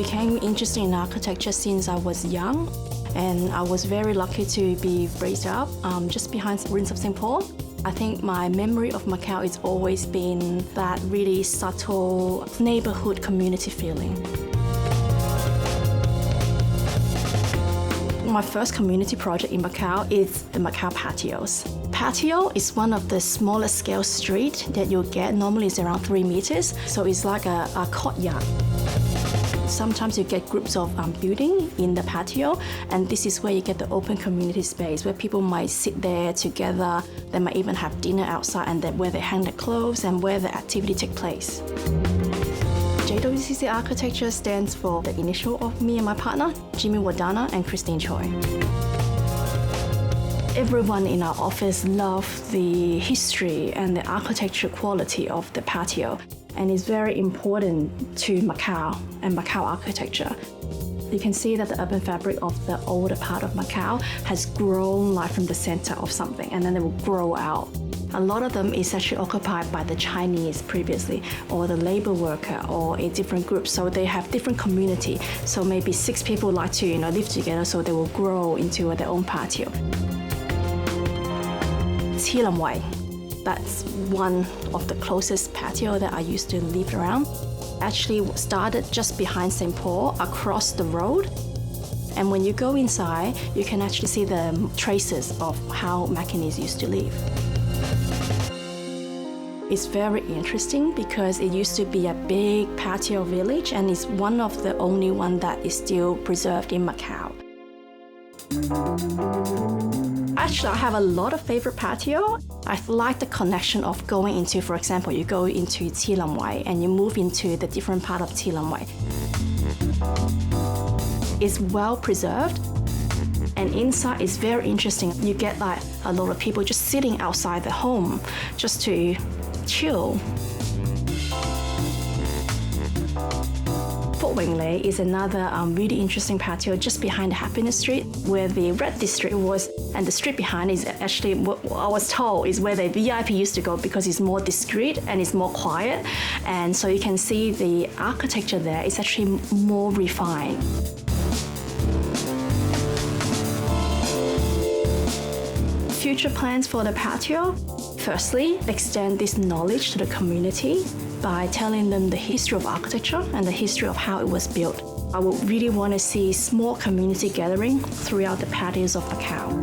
became interested in architecture since I was young, and I was very lucky to be raised up just behind ruins of St. Paul. I think my memory of Macau has always been that really subtle neighborhood community feeling. My first community project in Macau is the Macau patios. Patio is one of the smallest scale street that you'll get. Normally it's around 3 meters, so it's like a courtyard. Sometimes you get groups of building in the patio, and this is where you get the open community space where people might sit there together. They might even have dinner outside, and then where they hang their clothes and where the activity takes place. JWCC Architecture stands for the initial of me and my partner, Jimmy Wadana and Christine Choi. Everyone in our office loves the history and the architectural quality of the patio, and it's very important to Macau and Macau architecture. You can see that the urban fabric of the older part of Macau has grown like from the center of something, and then it will grow out. A lot of them is actually occupied by the Chinese previously, or the labor worker, or a different group. So they have different community. So maybe 6 people like to live together, so they will grow into their own patio. Thi Lam Wai, that's one of the closest patio that I used to live around. Actually started just behind St. Paul, across the road. And when you go inside, you can actually see the traces of how Macanese used to live. It's very interesting because it used to be a big patio village, and it's one of the only one that is still preserved in Macau. Actually, I have a lot of favorite patio. I like the connection of going into, for example, you go into Thi Lam Wai and you move into the different part of Thi Lam Wai. It's well preserved, and inside is very interesting. You get like a lot of people just sitting outside the home just to chill. Fort Wing Lei is another really interesting patio just behind the Happiness Street, where the Red District was, and the street behind is actually what I was told is where the VIP used to go because it's more discreet and it's more quiet, and so you can see the architecture there is actually more refined. Future plans for the patio? Firstly, extend this knowledge to the community by telling them the history of architecture and the history of how it was built. I would really want to see small community gathering throughout the patios of Macau.